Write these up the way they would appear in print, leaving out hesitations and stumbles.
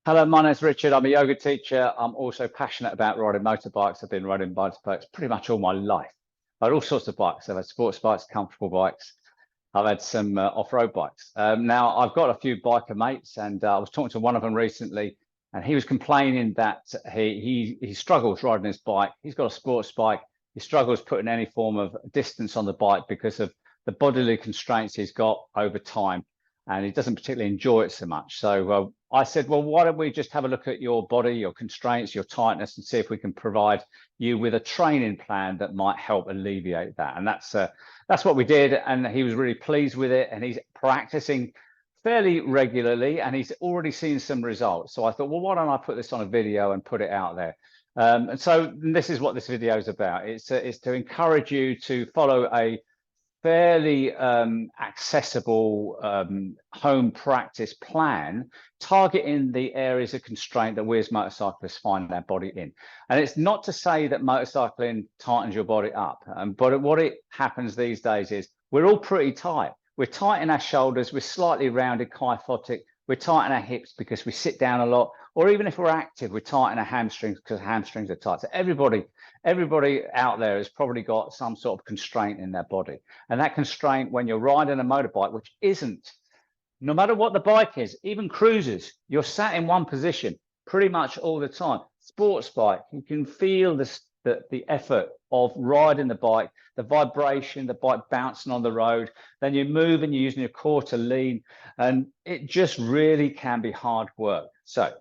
Hello, my name's Richard. I'm a yoga teacher. I'm also passionate about riding motorbikes. I've been riding motorbikes pretty much all my life. I've had all sorts of bikes. I've had sports bikes, comfortable bikes. I've had some off-road bikes. Now, I've got a few biker mates, and I was talking to one of them recently, and he was complaining that he struggles riding his bike. He's got a sports bike. He struggles putting any form of distance on the bike because of the bodily constraints he's got over time, and he doesn't particularly enjoy it so much. So I said, well, why don't we just have a look at your body, your constraints, your tightness, and see if we can provide you with a training plan that might help alleviate that. And that's what we did, and he was really pleased with it, and he's practicing fairly regularly, and he's already seen some results. So I thought, well, why don't I put this on a video and put it out there? And so this is what this video is about. It's to encourage you to follow a fairly accessible home practice plan, targeting the areas of constraint that we as motorcyclists find our body in. And it's not to say that motorcycling tightens your body up, but what it happens these days is we're all pretty tight. We're tight in our shoulders, we're slightly rounded, kyphotic, we're tight in our hips because we sit down a lot, or even if we're active, we're tight in our hamstrings because hamstrings are tight. So everybody out there has probably got some sort of constraint in their body. And that constraint, when you're riding a motorbike, which isn't, no matter what the bike is, even cruisers, you're sat in one position pretty much all the time. Sports bike, you can feel the effort of riding the bike, the vibration, the bike bouncing on the road. Then you move and you're using your core to lean, and it just really can be hard work. So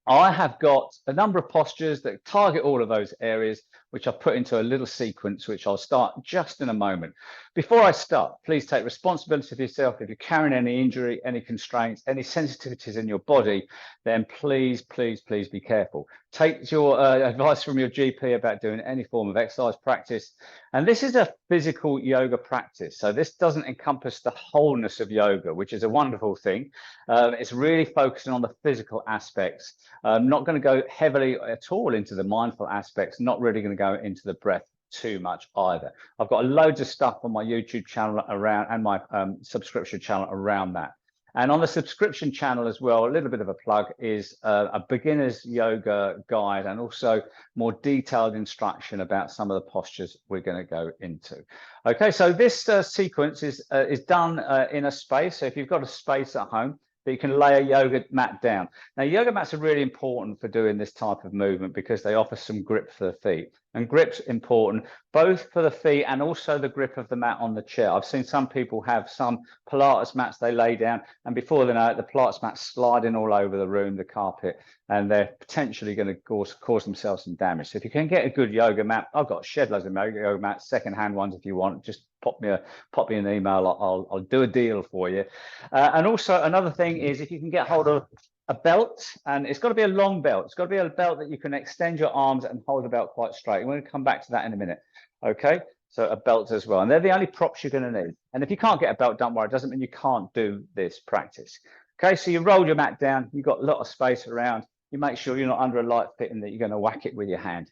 I have got a number of postures that target all of those areas, which I've put into a little sequence, which I'll start just in a moment. Before I start, please take responsibility for yourself. If you're carrying any injury, any constraints, any sensitivities in your body, then please be careful. Take your advice from your GP about doing any form of exercise practice. And this is a physical yoga practice. So this doesn't encompass the wholeness of yoga, which is a wonderful thing. It's really focusing on the physical aspects. I'm not going to go heavily at all into the mindful aspects, not really going to go into the breath too much either. I've got loads of stuff on my YouTube channel around, and my subscription channel around that. And on the subscription channel as well, a little bit of a plug, is a beginner's yoga guide and also more detailed instruction about some of the postures we're going to go into. Okay, so this sequence is done in a space. So if you've got a space at home, that you can lay a yoga mat down. Now, yoga mats are really important for doing this type of movement because they offer some grip for the feet. And grip's important both for the feet and also the grip of the mat on the chair. I've seen some people have some Pilates mats they lay down, and before they know it, the Pilates mat's sliding all over the room, the carpet, and they're potentially going to cause themselves some damage. So if you can get a good yoga mat, I've got shed loads of yoga mats, second-hand ones if you want. Just pop me an email. I'll do a deal for you. And also another thing is, if you can get hold of a belt, and it's got to be a long belt. It's got to be a belt that you can extend your arms and hold the belt quite straight. We're going to come back to that in a minute. Okay, so a belt as well, and they're the only props you're going to need. And if you can't get a belt, don't worry. It doesn't mean you can't do this practice. Okay, so you roll your mat down. You've got a lot of space around. You make sure you're not under a light fitting that you're going to whack it with your hand.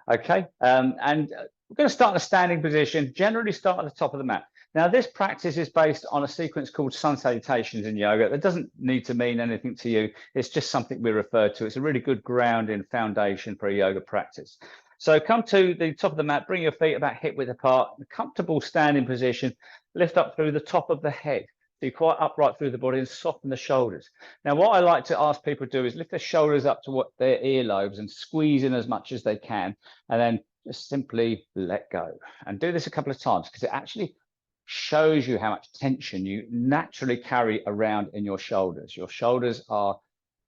Okay, and we're going to start in a standing position. Generally start at the top of the mat. Now, this practice is based on a sequence called sun salutations in yoga. That doesn't need to mean anything to you. It's just something we refer to. It's a really good grounding foundation for a yoga practice. So come to the top of the mat, bring your feet about hip width apart, a comfortable standing position, lift up through the top of the head. So you're quite upright through the body and soften the shoulders. Now, what I like to ask people to do is lift their shoulders up to their earlobes and squeeze in as much as they can, and then just simply let go. And do this a couple of times because it actually shows you how much tension you naturally carry around in your shoulders. Your shoulders are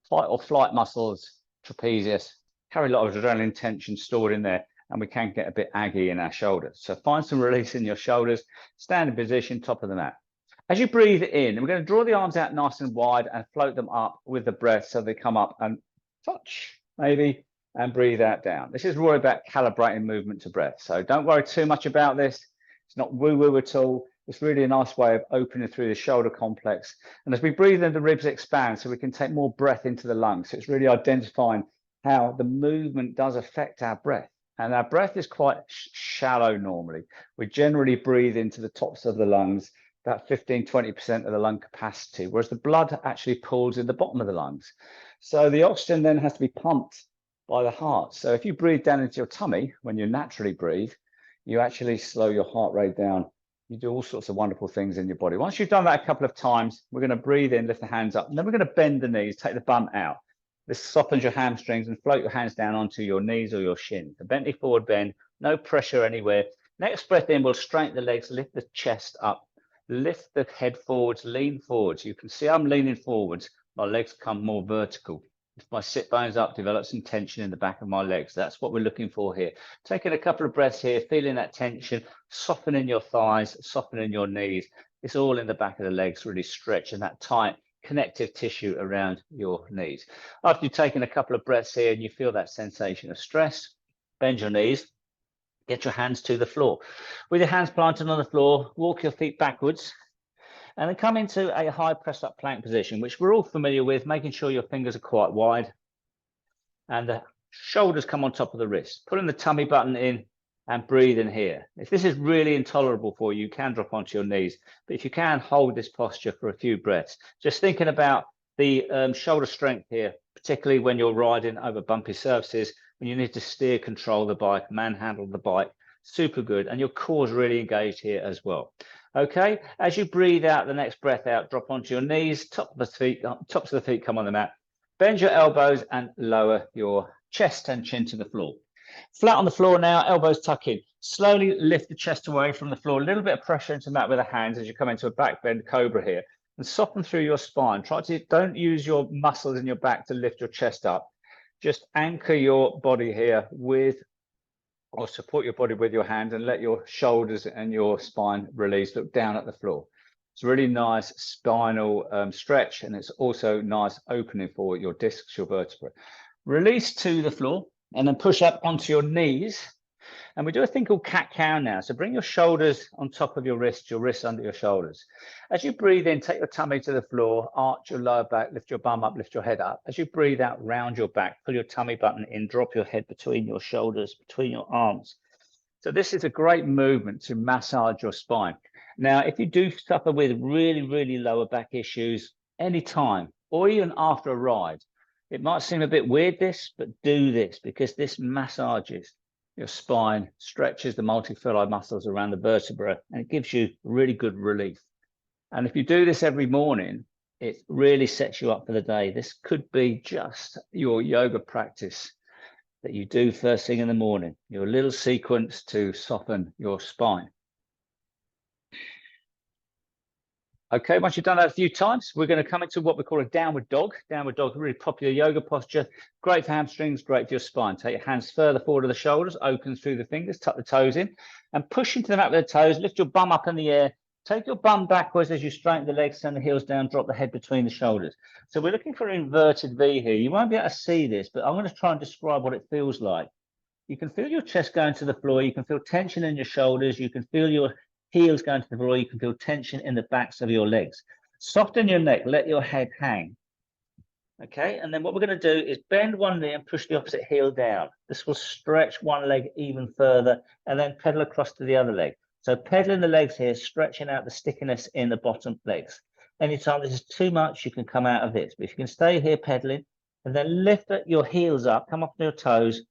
fight or flight muscles, trapezius, carry a lot of adrenaline tension stored in there, and we can get a bit aggy in our shoulders. So find some release in your shoulders, standing position, top of the mat. As you breathe in, we're going to draw the arms out nice and wide and float them up with the breath so they come up and touch, maybe, and breathe out down. This is really about calibrating movement to breath. So don't worry too much about this. It's not woo-woo at all. It's really a nice way of opening through the shoulder complex. And as we breathe in, the ribs expand so we can take more breath into the lungs. So it's really identifying how the movement does affect our breath. And our breath is quite shallow normally. We generally breathe into the tops of the lungs about 15–20% of the lung capacity, whereas the blood actually pools in the bottom of the lungs. So the oxygen then has to be pumped by the heart. So if you breathe down into your tummy, when you naturally breathe, you actually slow your heart rate down. You do all sorts of wonderful things in your body. Once you've done that a couple of times, we're going to breathe in, lift the hands up, and then we're going to bend the knees, take the bum out. This softens your hamstrings and float your hands down onto your knees or your shins. The bentley forward bend, no pressure anywhere. Next breath in, we'll straighten the legs, lift the chest up, lift the head forwards, lean forwards. You can see I'm leaning forwards. My legs come more vertical. If my sit bones up, develop some tension in the back of my legs. That's what we're looking for here. Taking a couple of breaths here, feeling that tension, softening your thighs, softening your knees. It's all in the back of the legs, really stretching that tight connective tissue around your knees. After you've taken a couple of breaths here and you feel that sensation of stress, bend your knees, get your hands to the floor. With your hands planted on the floor, walk your feet backwards, and then come into a high press up plank position, which we're all familiar with, making sure your fingers are quite wide and the shoulders come on top of the wrist. Putting the tummy button in and breathe in here. If this is really intolerable for you, you can drop onto your knees, but if you can, hold this posture for a few breaths. Just thinking about the shoulder strength here, particularly when you're riding over bumpy surfaces, when you need to steer, control the bike, manhandle the bike, super good. And your core is really engaged here as well. Okay, as you breathe out the next breath out, drop onto your knees, tops of the feet come on the mat. Bend your elbows and lower your chest and chin to the floor. Flat on the floor now, elbows tuck in. Slowly lift the chest away from the floor. A little bit of pressure into the mat with the hands as you come into a back bend cobra here. And soften through your spine. Don't use your muscles in your back to lift your chest up. Just anchor your body here with, or support your body with your hand and let your shoulders and your spine release. Look down at the floor. It's a really nice spinal stretch, and it's also nice opening for your discs, your vertebrae. Release to the floor and then push up onto your knees. And we do a thing called cat-cow now. So bring your shoulders on top of your wrists under your shoulders. As you breathe in, take your tummy to the floor, arch your lower back, lift your bum up, lift your head up. As you breathe out, round your back, pull your tummy button in, drop your head between your shoulders, between your arms. So this is a great movement to massage your spine. Now, if you do suffer with really, really lower back issues anytime, or even after a ride, it might seem a bit weird but do this because this massages your spine, stretches the multifidi muscles around the vertebra, and it gives you really good relief. And if you do this every morning, it really sets you up for the day. This could be just your yoga practice that you do first thing in the morning, your little sequence to soften your spine. Okay, once you've done that a few times, we're going to come into what we call a downward dog. Downward dog, really popular yoga posture. Great for hamstrings, great for your spine. Take your hands further forward of the shoulders, open through the fingers, tuck the toes in, and push into the mat with the toes. Lift your bum up in the air. Take your bum backwards as you straighten the legs, send the heels down, drop the head between the shoulders. So we're looking for an inverted V here. You won't be able to see this, but I'm going to try and describe what it feels like. You can feel your chest going to the floor. You can feel tension in your shoulders. You can feel your heels going to the floor. You can feel tension in the backs of your legs. Soften your neck. Let your head hang. Okay, and then what we're going to do is bend one knee and push the opposite heel down. This will stretch one leg even further and then pedal across to the other leg. So pedaling the legs here, stretching out the stickiness in the bottom legs. Anytime this is too much, you can come out of this. But if you can stay here pedaling and then lift your heels up, come up to your toes,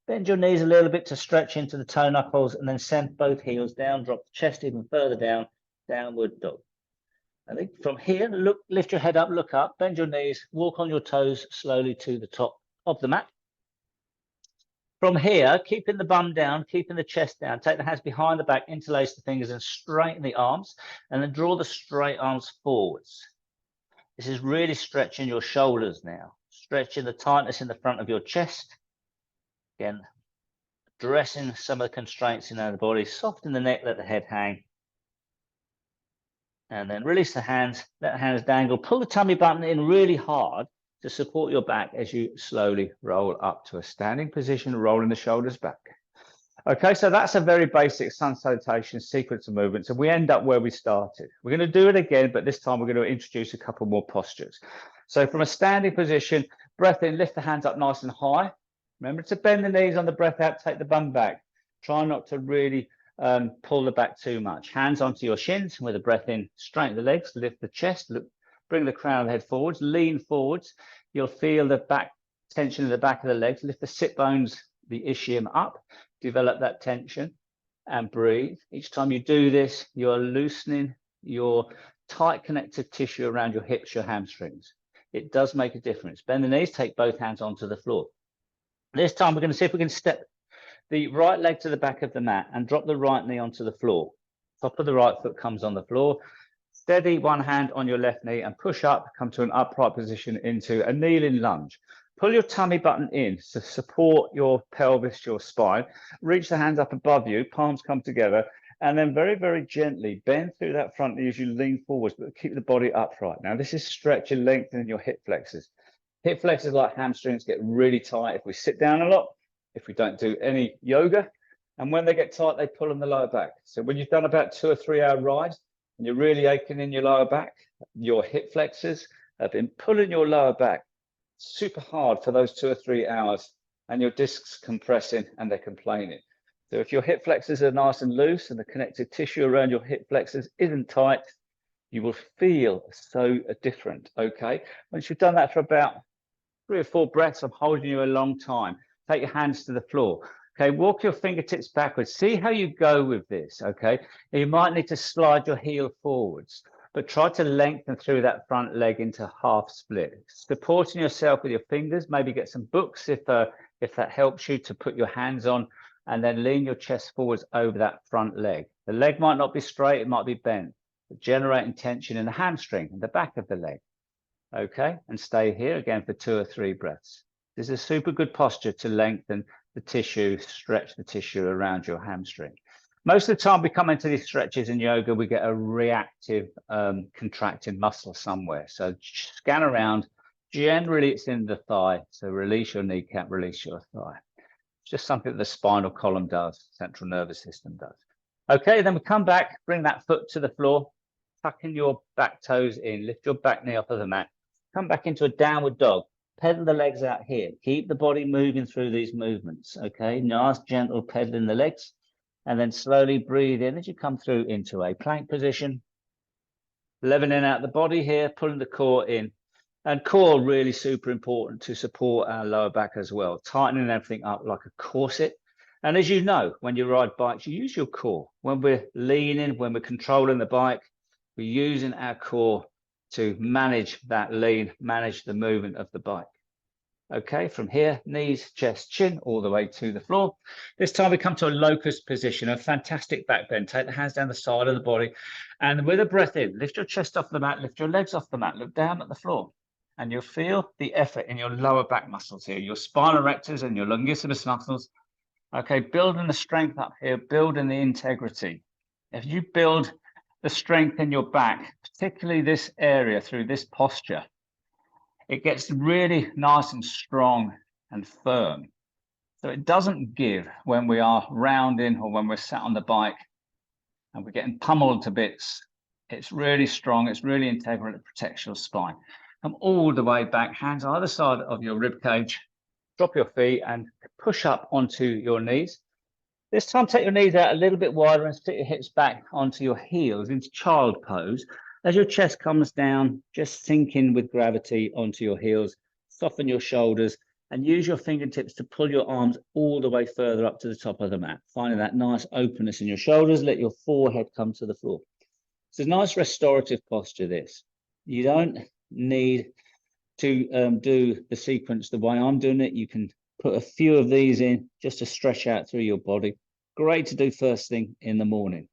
bend your knees a little bit to stretch into the toe knuckles, and then send both heels down, drop the chest even further down, downward dog. I think from here, lift your head up, look up, bend your knees, walk on your toes slowly to the top of the mat. From here, keeping the bum down, keeping the chest down, take the hands behind the back, interlace the fingers and straighten the arms, and then draw the straight arms forwards. This is really stretching your shoulders now, stretching the tightness in the front of your chest. Again, addressing some of the constraints in the body, soften the neck, let the head hang. And then release the hands, let the hands dangle, pull the tummy button in really hard to support your back as you slowly roll up to a standing position, rolling the shoulders back. Okay, so that's a very basic sun salutation sequence of movements, and we end up where we started. We're going to do it again, but this time we're going to introduce a couple more postures. So from a standing position, breath in, lift the hands up nice and high. Remember to bend the knees on the breath out, take the bum back. Try not to really pull the back too much. Hands onto your shins with a breath in, straighten the legs, lift the chest, look, bring the crown of the head forwards, lean forwards. You'll feel the back tension in the back of the legs, lift the sit bones, the ischium up, develop that tension and breathe. Each time you do this, you're loosening your tight connective tissue around your hips, your hamstrings. It does make a difference. Bend the knees, take both hands onto the floor. This time we're going to see if we can step the right leg to the back of the mat and drop the right knee onto the floor. Top of the right foot comes on the floor. Steady one hand on your left knee and push up, come to an upright position into a kneeling lunge. Pull your tummy button in to support your pelvis, your spine. Reach the hands up above you, palms come together, and then very, very gently bend through that front knee as you lean forwards, but keep the body upright. Now, this is stretching, lengthening your hip flexors. Hip flexors, like hamstrings, get really tight if we sit down a lot, if we don't do any yoga. And when they get tight, they pull on the lower back. So when you've done about 2 or 3 hour rides and you're really aching in your lower back, your hip flexors have been pulling your lower back super hard for those 2 or 3 hours, and your discs compressing and they're complaining. So if your hip flexors are nice and loose and the connective tissue around your hip flexors isn't tight, you will feel so different, okay? Once you've done that for about 3 or 4 breaths, I'm holding you a long time. Take your hands to the floor. Okay, walk your fingertips backwards. See how you go with this, okay? Now, you might need to slide your heel forwards, but try to lengthen through that front leg into half split. Supporting yourself with your fingers, maybe get some books if that helps you to put your hands on, and then lean your chest forwards over that front leg. The leg might not be straight, it might be bent, but generating tension in the hamstring and the back of the leg. Okay, and stay here again for 2 or 3 breaths. This is a super good posture to lengthen the tissue, stretch the tissue around your hamstring. Most of the time we come into these stretches in yoga, we get a reactive contracted muscle somewhere. So scan around, generally it's in the thigh. So release your kneecap, release your thigh. It's just something that the spinal column does, central nervous system does. Okay, then we come back, bring that foot to the floor, tucking your back toes in, lift your back knee off of the mat, come back into a downward dog, pedal the legs out here, keep the body moving through these movements, okay? Nice, gentle pedaling the legs, and then slowly breathe in as you come through into a plank position, leveling out the body here, pulling the core in, and core really super important to support our lower back as well, tightening everything up like a corset. And as you know, when you ride bikes, you use your core. When we're leaning, when we're controlling the bike, we're using our core to manage that lean, manage the movement of the bike. Okay, from here, knees, chest, chin, all the way to the floor. This time we come to a locust position, a fantastic back bend. Take the hands down the side of the body, and with a breath in, lift your chest off the mat, lift your legs off the mat, look down at the floor, and you'll feel the effort in your lower back muscles here, your spinal erectors and your longissimus muscles. Okay, building the strength up here, building the integrity. If you build the strength in your back, particularly this area through this posture, it gets really nice and strong and firm. So it doesn't give when we are rounding or when we're sat on the bike and we're getting pummeled to bits. It's really strong, it's really integral, it protects your spine. Come all the way back, hands either side of your rib cage, drop your feet and push up onto your knees. This time, take your knees out a little bit wider and stick your hips back onto your heels into child pose. As your chest comes down, just sink in with gravity onto your heels, soften your shoulders, and use your fingertips to pull your arms all the way further up to the top of the mat, finding that nice openness in your shoulders. Let your forehead come to the floor. It's a nice restorative posture, this. You don't need to do the sequence the way I'm doing it. You can put a few of these in just to stretch out through your body. Great to do first thing in the morning.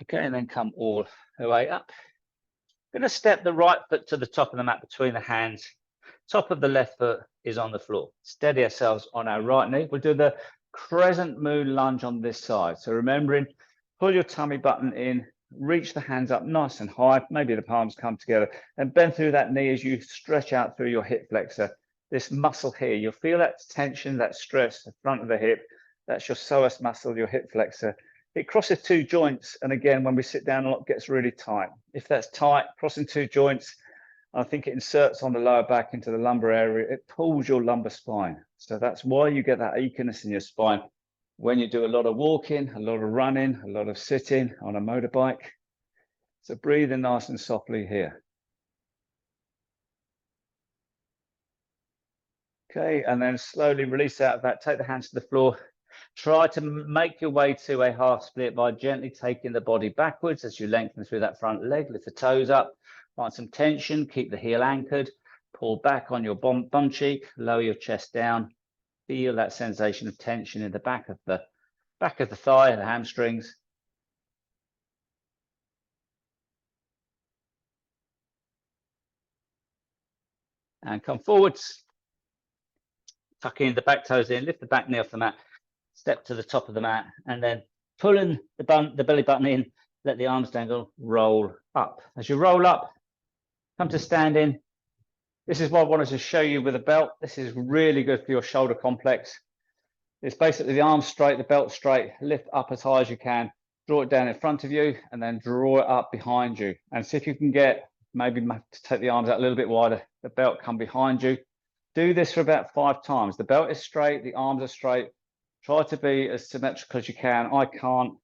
Okay, and then come all the way up. I'm going to step the right foot to the top of the mat between the hands. Top of the left foot is on the floor. Steady ourselves on our right knee. We'll do the crescent moon lunge on this side. So remembering, pull your tummy button in, reach the hands up nice and high, maybe the palms come together, and bend through that knee as you stretch out through your hip flexor. This muscle here, you'll feel that tension, that stress, the front of the hip. That's your psoas muscle, your hip flexor. It crosses 2 joints, and again, when we sit down a lot, it gets really tight. If that's tight, crossing 2 joints, I think it inserts on the lower back into the lumbar area. It pulls your lumbar spine. So that's why you get that achiness in your spine when you do a lot of walking, a lot of running, a lot of sitting on a motorbike. So breathe in nice and softly here. Okay, and then slowly release out of that. Take the hands to the floor. Try to make your way to a half split by gently taking the body backwards as you lengthen through that front leg. Lift the toes up, find some tension, keep the heel anchored, pull back on your bum cheek, lower your chest down. Feel that sensation of tension in the back of the thigh, the hamstrings. And come forwards. Tucking the back toes in, lift the back knee off the mat, step to the top of the mat, and then pulling the belly button in, let the arms dangle, roll up. As you roll up, come to standing. This is what I wanted to show you with a belt. This is really good for your shoulder complex. It's basically the arms straight, the belt straight, lift up as high as you can, draw it down in front of you, and then draw it up behind you. And see if you can get, maybe to take the arms out a little bit wider, the belt come behind you. Do this for about 5 times. The belt is straight, the arms are straight. Try to be as symmetrical as you can. I can't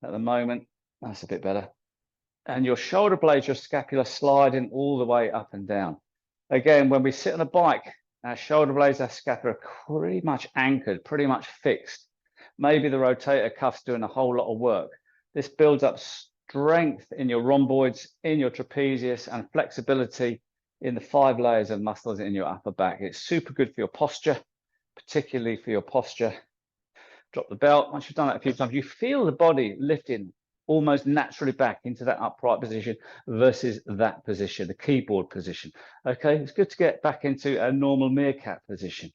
at the moment. That's a bit better. And your shoulder blades, your scapula sliding all the way up and down. Again, when we sit on a bike, our shoulder blades, our scapula are pretty much anchored, pretty much fixed. Maybe the rotator cuff's doing a whole lot of work. This builds up strength in your rhomboids, in your trapezius, and flexibility in the 5 layers of muscles in your upper back. It's super good for your posture, particularly for your posture. Drop the belt. Once you've done that a few times, you feel the body lifting almost naturally back into that upright position versus that position, the keyboard position. Okay, it's good to get back into a normal meerkat position.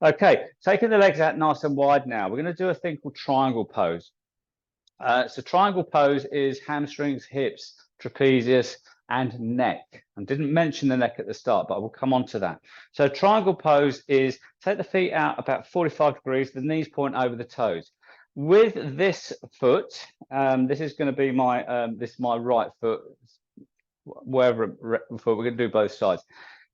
Okay, taking the legs out nice and wide now. We're going to do a thing called triangle pose. So triangle pose is hamstrings, hips, trapezius, and neck. I didn't mention the neck at the start, but I will come on to that. So triangle pose is take the feet out about 45 degrees, the knees point over the toes. With this foot, this is going to be my my right foot, wherever foot, we're going to do both sides.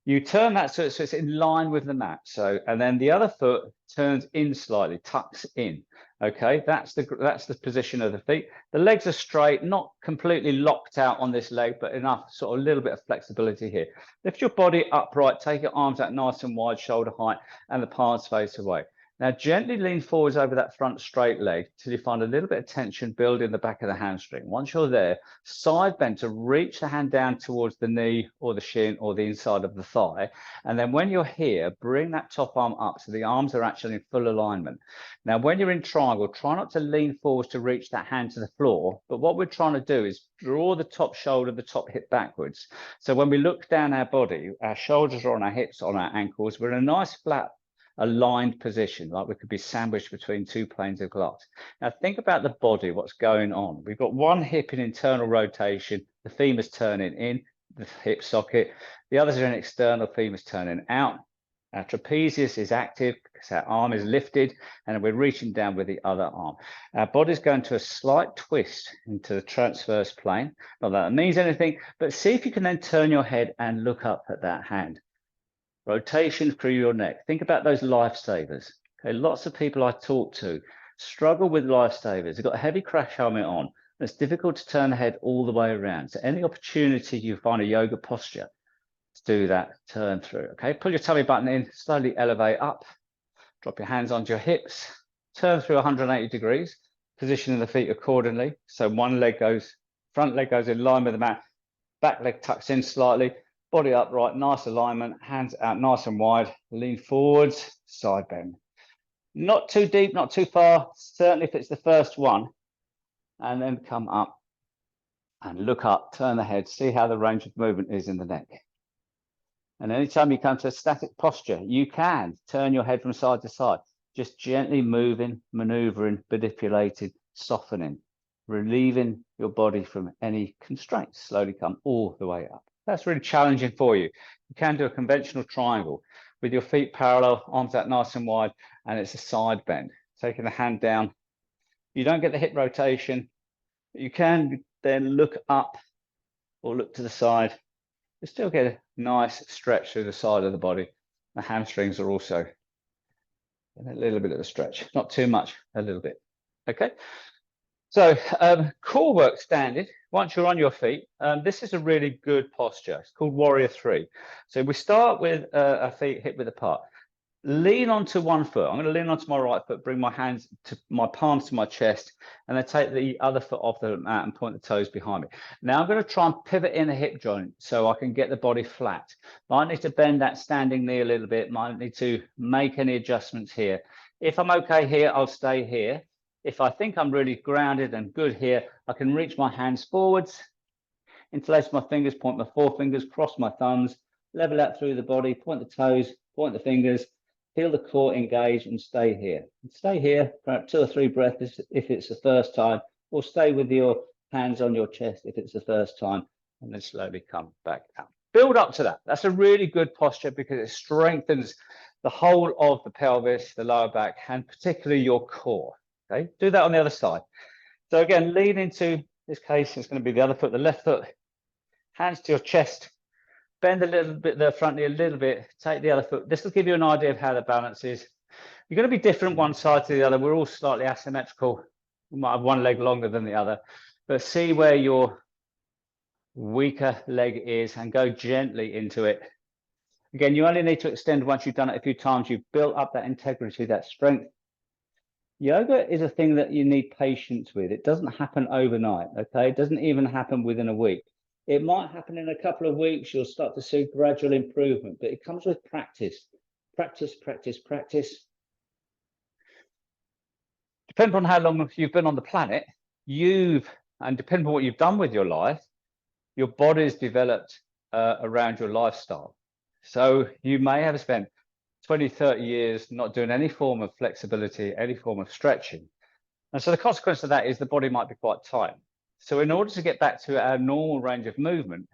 You turn that so it's in line with the mat. So, and then the other foot turns in slightly, tucks in. Okay, that's the position of the feet. The legs are straight, not completely locked out on this leg, but enough, sort of a little bit of flexibility here. Lift your body upright, take your arms out nice and wide, shoulder height, and the palms face away. Now, gently lean forwards over that front straight leg till you find a little bit of tension build in the back of the hamstring. Once you're there, side bend to reach the hand down towards the knee or the shin or the inside of the thigh. And then when you're here, bring that top arm up so the arms are actually in full alignment. Now, when you're in triangle, try not to lean forwards to reach that hand to the floor. But what we're trying to do is draw the top shoulder, the top hip backwards. So when we look down our body, our shoulders are on our hips, on our ankles. We're in a nice flat aligned position, like we could be sandwiched between 2 planes of glass. Now think about the body, what's going on. We've got one hip in internal rotation, the femur's turning in, the hip socket. The others are in external, femur's turning out. Our trapezius is active because our arm is lifted and we're reaching down with the other arm. Our body's going to a slight twist into the transverse plane. Not that it means anything, but see if you can then turn your head and look up at that hand. Rotation through your neck. Think about those lifesavers. Okay, lots of people I talk to struggle with lifesavers. They've got a heavy crash helmet on. It's difficult to turn the head all the way around. So any opportunity you find a yoga posture to do that, turn through. Okay, pull your tummy button in, slowly elevate up. Drop your hands onto your hips. Turn through 180 degrees, positioning the feet accordingly. So one leg goes, front leg goes in line with the mat, back leg tucks in slightly. Body upright, nice alignment, hands out nice and wide, lean forwards, side bend. Not too deep, not too far, certainly if it's the first one. And then come up and look up, turn the head, see how the range of movement is in the neck. And anytime you come to a static posture, you can turn your head from side to side, just gently moving, maneuvering, manipulating, softening, relieving your body from any constraints. Slowly come all the way up. That's really challenging for you. You can do a conventional triangle with your feet parallel, arms out nice and wide, and it's a side bend. Taking the hand down. You don't get the hip rotation. You can then look up or look to the side. You still get a nice stretch through the side of the body. The hamstrings are also in a little bit of a stretch, not too much, a little bit. Okay. So core work standing. Once you're on your feet, this is a really good posture. It's called Warrior 3. So we start with our feet hip width apart. Lean onto one foot. I'm going to lean onto my right foot, bring my hands to my palms to my chest, and then take the other foot off the mat and point the toes behind me. Now I'm going to try and pivot in a hip joint so I can get the body flat. Might need to bend that standing knee a little bit. Might need to make any adjustments here. If I'm okay here, I'll stay here. If I think I'm really grounded and good here, I can reach my hands forwards, interlace my fingers, point my forefingers, cross my thumbs, level out through the body, point the toes, point the fingers, feel the core engage and stay here. Stay here for 2 or 3 breaths if it's the first time, or stay with your hands on your chest if it's the first time, and then slowly come back out. Build up to that. That's a really good posture because it strengthens the whole of the pelvis, the lower back, and particularly your core. Okay, do that on the other side. So again, lean into, in this case, it's going to be the other foot, the left foot, hands to your chest, bend a little bit the front knee a little bit, take the other foot. This will give you an idea of how the balance is. You're going to be different one side to the other. We're all slightly asymmetrical. You might have one leg longer than the other, but see where your weaker leg is and go gently into it. Again, you only need to extend once you've done it a few times. You've built up that integrity, that strength. Yoga is a thing that you need patience with. It doesn't happen overnight, okay? It doesn't even happen within a week. It might happen in a couple of weeks. You'll start to see gradual improvement, but it comes with practice. Practice, practice, practice. Depending on how long you've been on the planet, and depending on what you've done with your life, your body's developed around your lifestyle. So you may have spent 20, 30 years not doing any form of flexibility, any form of stretching. And so the consequence of that is the body might be quite tight. So in order to get back to our normal range of movement,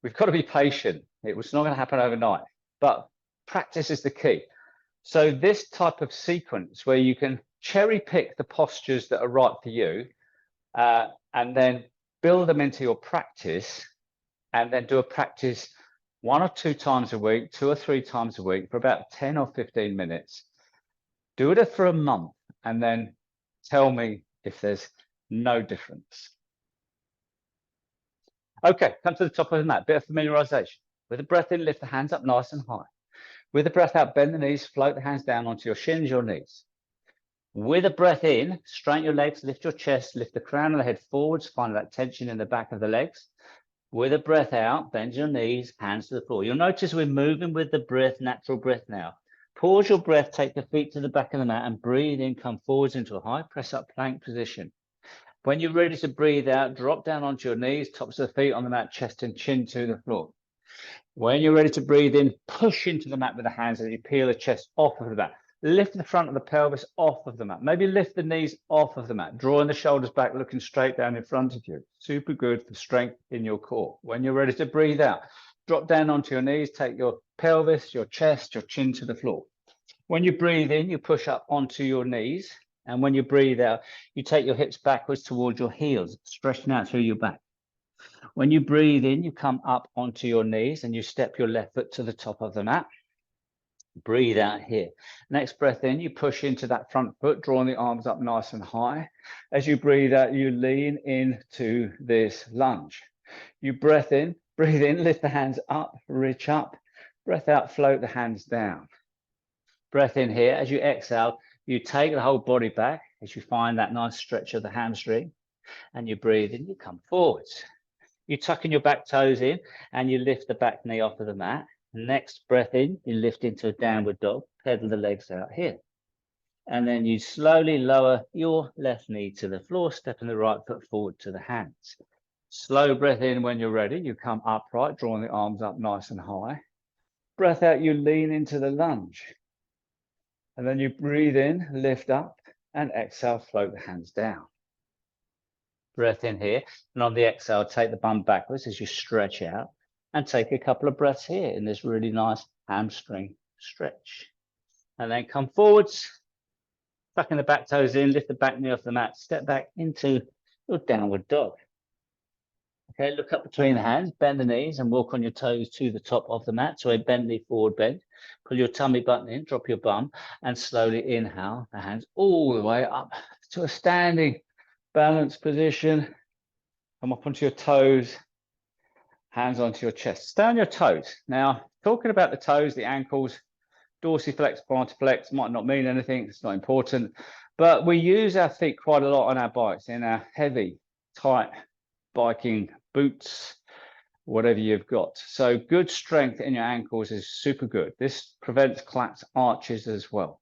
we've got to be patient. It was not going to happen overnight, but practice is the key. So this type of sequence where you can cherry pick the postures that are right for you and then build them into your practice, and then do a practice 1 or 2 times a week, 2 or 3 times a week for about 10 or 15 minutes. Do it for a month and then tell me if there's no difference. Okay, come to the top of the mat, bit of familiarization. With the breath in, lift the hands up nice and high. With the breath out, bend the knees, float the hands down onto your shins, your knees. With a breath in, straighten your legs, lift your chest, lift the crown of the head forwards, find that tension in the back of the legs. With a breath out, bend your knees, hands to the floor. You'll notice we're moving with the breath, natural breath now. Pause your breath, take the feet to the back of the mat and breathe in, come forwards into a high press up plank position. When you're ready to breathe out, drop down onto your knees, tops of the feet on the mat, chest and chin to the floor. When you're ready to breathe in, push into the mat with the hands as you peel the chest off of the mat. Lift the front of the pelvis off of the mat. Maybe lift the knees off of the mat, drawing the shoulders back, looking straight down in front of you. Super good for strength in your core. When you're ready to breathe out, drop down onto your knees, take your pelvis, your chest, your chin to the floor. When you breathe in, you push up onto your knees. And when you breathe out, you take your hips backwards towards your heels, stretching out through your back. When you breathe in, you come up onto your knees and you step your left foot to the top of the mat. Breathe out here. Next breath in, you push into that front foot, drawing the arms up nice and high. As you breathe out, you lean into this lunge. You breathe in, lift the hands up, reach up. Breath out, float the hands down. Breath in here. As you exhale, you take the whole body back as you find that nice stretch of the hamstring. And you breathe in, you come forwards. You tuck in your back toes in and you lift the back knee off of the mat. Next breath in, you lift into a downward dog, pedal the legs out here. And then you slowly lower your left knee to the floor, stepping the right foot forward to the hands. Slow breath in when you're ready. You come upright, drawing the arms up nice and high. Breath out, you lean into the lunge. And then you breathe in, lift up, and exhale, float the hands down. Breath in here, and on the exhale, take the bum backwards as you stretch out, and take a couple of breaths here in this really nice hamstring stretch. And then come forwards, tucking the back toes in, lift the back knee off the mat, step back into your downward dog. Okay, look up between the hands, bend the knees and walk on your toes to the top of the mat. So a bend knee forward bend. Pull your tummy button in, drop your bum, and slowly inhale the hands all the way up to a standing balanced position. Come up onto your toes, hands onto your chest. Stay on your toes. Now, talking about the toes, the ankles, dorsiflex, plantarflex might not mean anything. It's not important. But we use our feet quite a lot on our bikes in our heavy, tight biking boots, whatever you've got. So good strength in your ankles is super good. This prevents collapse arches as well.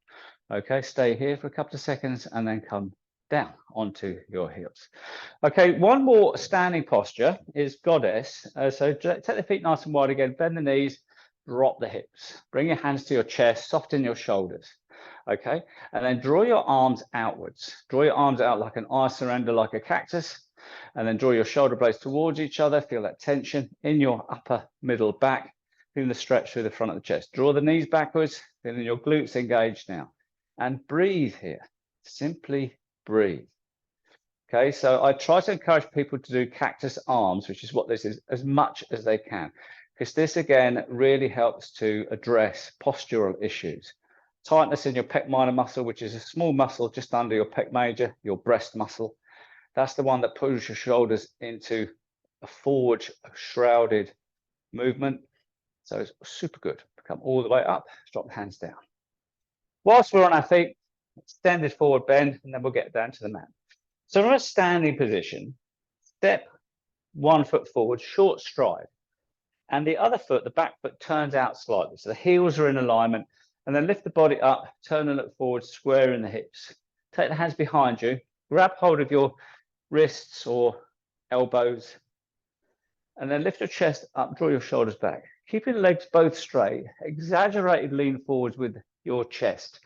Okay, stay here for a couple of seconds and then come down onto your heels. Okay, one more standing posture is goddess. So take the feet nice and wide again, bend the knees, drop the hips, bring your hands to your chest, soften your shoulders. Okay, and then draw your arms outwards. Draw your arms out like an I surrender, like a cactus, and then draw your shoulder blades towards each other. Feel that tension in your upper middle back, feeling the stretch through the front of the chest. Draw the knees backwards, feeling your glutes engaged now, and breathe here. Simply breathe. Okay, so I try to encourage people to do cactus arms, which is what this is, as much as they can, because this again really helps to address postural issues. Tightness in your pec minor muscle, which is a small muscle just under your pec major, your breast muscle. That's the one that pulls your shoulders into a forward shrouded movement. So it's super good. Come all the way up, drop the hands down. Whilst we're on our feet, extended forward bend, and then we'll get down to the mat. So from a standing position, step 1 foot forward, short stride, and the other foot, the back foot, turns out slightly. So the heels are in alignment, and then lift the body up, turn and look forward, square in the hips. Take the hands behind you, grab hold of your wrists or elbows, and then lift your chest up, draw your shoulders back. Keeping the legs both straight, exaggerated lean forwards with your chest,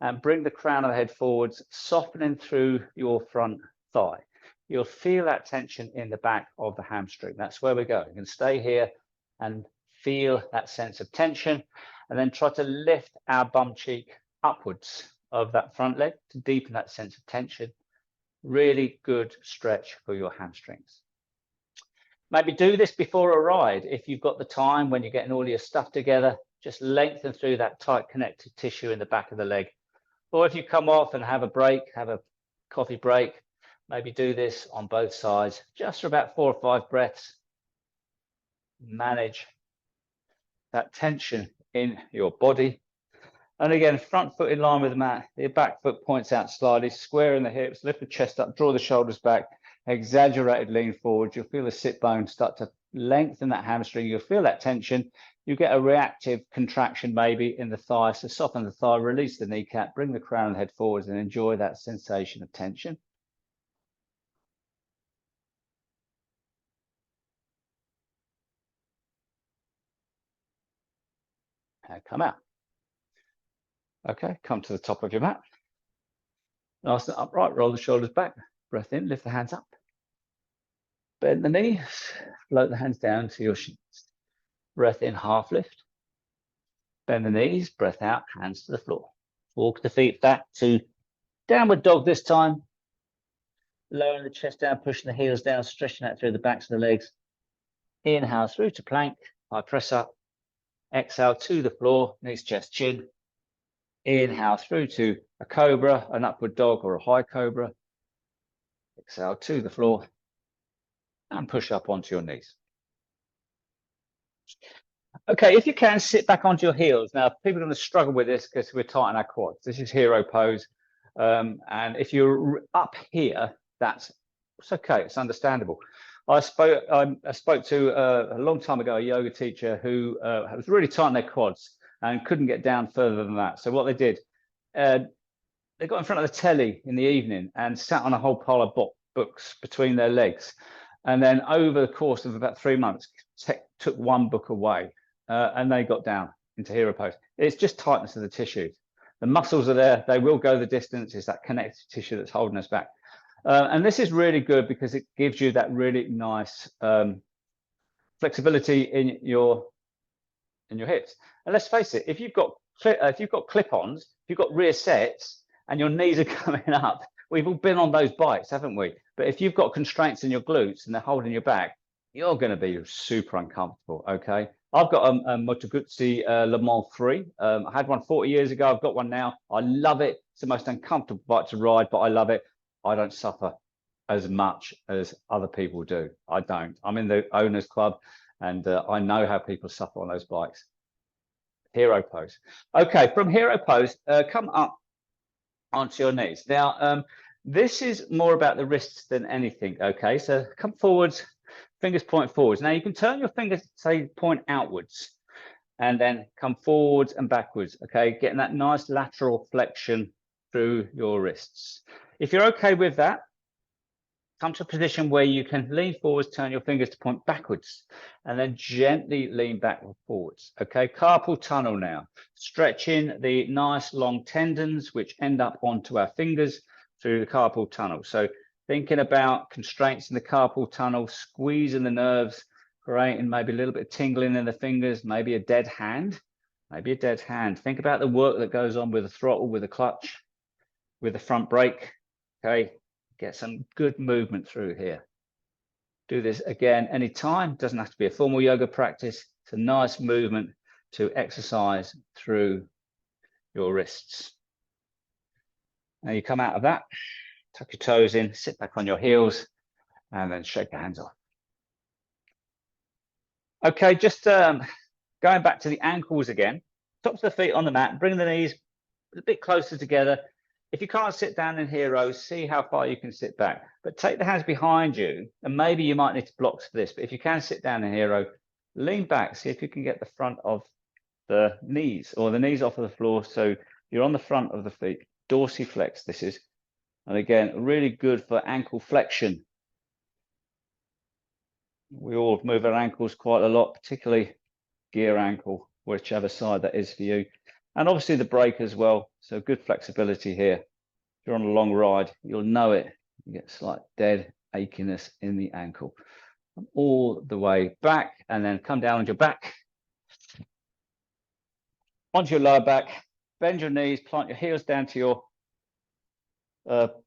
and bring the crown of the head forwards, softening through your front thigh. You'll feel that tension in the back of the hamstring. That's where we're going. You can stay here and feel that sense of tension, and then try to lift our bum cheek upwards of that front leg to deepen that sense of tension. Really good stretch for your hamstrings. Maybe do this before a ride. If you've got the time when you're getting all your stuff together, just lengthen through that tight connective tissue in the back of the leg. Or if you come off and have a break, have a coffee break, maybe do this on both sides, just for about 4 or 5 breaths. Manage that tension in your body. And again, front foot in line with the mat, the back foot points out slightly, square in the hips, lift the chest up, draw the shoulders back, exaggerated lean forward. You'll feel the sit bone start to lengthen that hamstring. You'll feel that tension. You get a reactive contraction maybe in the thigh. So soften the thigh, release the kneecap, bring the crown and head forwards, and enjoy that sensation of tension. And come out. Okay, come to the top of your mat. Nice and upright, roll the shoulders back. Breath in, lift the hands up. Bend the knees, float the hands down to your shins. Breath in, half lift. Bend the knees, breath out, hands to the floor. Walk the feet back to downward dog this time. Lowering the chest down, pushing the heels down, stretching out through the backs of the legs. Inhale through to plank, high press up. Exhale to the floor, knees, chest, chin. Inhale through to a cobra, an upward dog, or a high cobra. Exhale to the floor and push up onto your knees. Okay, if you can, sit back onto your heels. Now, people are going to struggle with this because we're tight on our quads. This is hero pose. And if you're up here, it's okay. It's understandable. I spoke to a long time ago a yoga teacher who was really tight on their quads and couldn't get down further than that. So what they did, they got in front of the telly in the evening and sat on a whole pile of books between their legs. And then over the course of about 3 months, took one book away and they got down into hero pose. It's just tightness of the tissues. The muscles are there. They will go the distance. It's that connective tissue that's holding us back. And this is really good because it gives you that really nice flexibility in your hips. And let's face it, if you've got clip-ons, if you've got rear sets and your knees are coming up, we've all been on those bikes, haven't we? But if you've got constraints in your glutes and they're holding you back, you're going to be super uncomfortable. Okay. I've got a Moto Le Mans 3. I had one 40 years ago. I've got one now. I love it. It's the most uncomfortable bike to ride, but I love it. I don't suffer as much as other people do. I don't. I'm in the owners club, and I know how people suffer on those bikes. Hero pose. Okay, from hero pose, come up onto your knees. Now, this is more about the wrists than anything. Okay, so come forwards, fingers point forwards. Now you can turn your fingers, say, point outwards, and then come forwards and backwards. Okay, getting that nice lateral flexion through your wrists. If you're okay with that, come to a position where you can lean forwards, turn your fingers to point backwards, and then gently lean back and forwards. Okay, carpal tunnel now. Stretching the nice long tendons, which end up onto our fingers through the carpal tunnel. So thinking about constraints in the carpal tunnel, squeezing the nerves, creating maybe a little bit of tingling in the fingers, maybe a dead hand, maybe a dead hand. Think about the work that goes on with the throttle, with the clutch, with the front brake. Okay, get some good movement through here. Do this again anytime. Doesn't have to be a formal yoga practice. It's a nice movement to exercise through your wrists. Now you come out of that, tuck your toes in, sit back on your heels, and then shake your hands off. Okay, just going back to the ankles again. Tops of the feet on the mat, bring the knees a bit closer together. If you can't sit down in hero, see how far you can sit back. But take the hands behind you, and maybe you might need to block for this. But if you can sit down in hero, lean back, see if you can get the front of the knees or the knees off of the floor. So you're on the front of the feet, dorsiflex this is. And again, really good for ankle flexion. We all move our ankles quite a lot, particularly gear ankle, whichever side that is for you. And obviously the brake as well. So good flexibility here. If you're on a long ride, you'll know it. You get slight dead achiness in the ankle. All the way back, and then come down on your back. Onto your lower back. Bend your knees, plant your heels down to your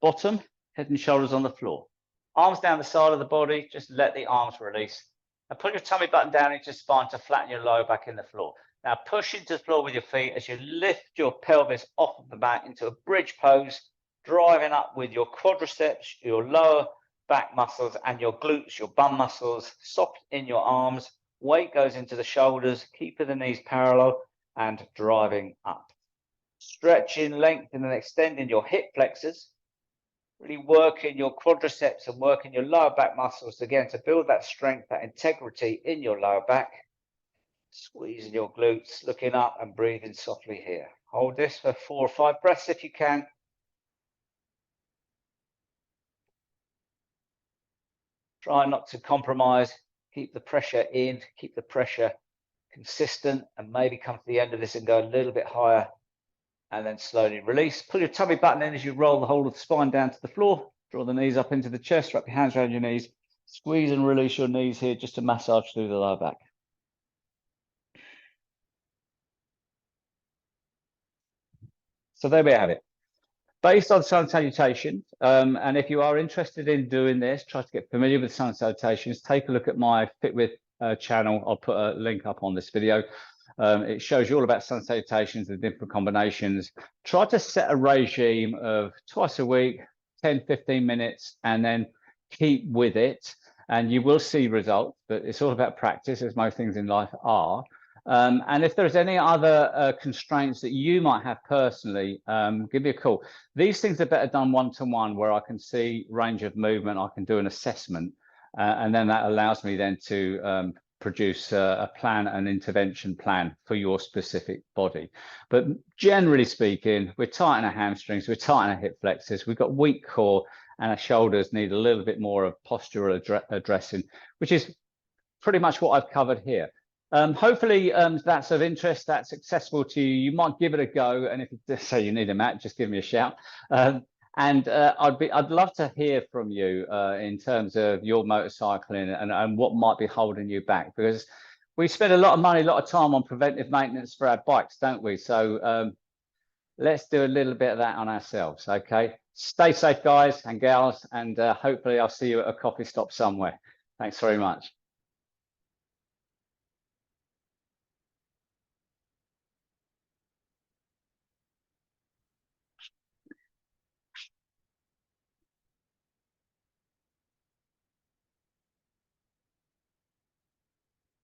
bottom, head and shoulders on the floor. Arms down the side of the body, just let the arms release. And put your tummy button down into your spine to flatten your lower back in the floor. Now push into the floor with your feet as you lift your pelvis off of the mat into a bridge pose, driving up with your quadriceps, your lower back muscles, and your glutes, your bum muscles, soft in your arms. Weight goes into the shoulders, keeping the knees parallel and driving up. Stretching, lengthening, and extending your hip flexors. Really working your quadriceps and working your lower back muscles again to build that strength, that integrity in your lower back. Squeezing your glutes, looking up and breathing softly here. Hold this for 4 or 5 breaths if you can. Try not to compromise. Keep the pressure in, keep the pressure consistent, and maybe come to the end of this and go a little bit higher. And then slowly release. Pull your tummy button in as you roll the whole of the spine down to the floor. Draw the knees up into the chest, wrap your hands around your knees. Squeeze and release your knees here just to massage through the lower back. So there we have it. Based on sun salutations, and if you are interested in doing this, try to get familiar with sun salutations, take a look at my Fit With channel. I'll put a link up on this video. It shows you all about sun salutations and different combinations. Try to set a regime of twice a week, 10-15 minutes, and then keep with it, and you will see results. But it's all about practice, as most things in life are. And if there's any other constraints that you might have personally, give me a call. These things are better done one-to-one, where I can see range of movement, I can do an assessment, and then that allows me then to produce a plan, an intervention plan for your specific body. But generally speaking, we're tight in our hamstrings, we're tight in our hip flexors, we've got weak core, and our shoulders need a little bit more of postural addressing, which is pretty much what I've covered here. Hopefully that's of interest, that's accessible to you. You might give it a go, and if you say you need a mat, just give me a shout. And I'd love to hear from you in terms of your motorcycling and what might be holding you back, because we spend a lot of money, a lot of time on preventive maintenance for our bikes, don't we? So let's do a little bit of that on ourselves. Okay, stay safe, guys and gals, and hopefully I'll see you at a coffee stop somewhere. Thanks very much.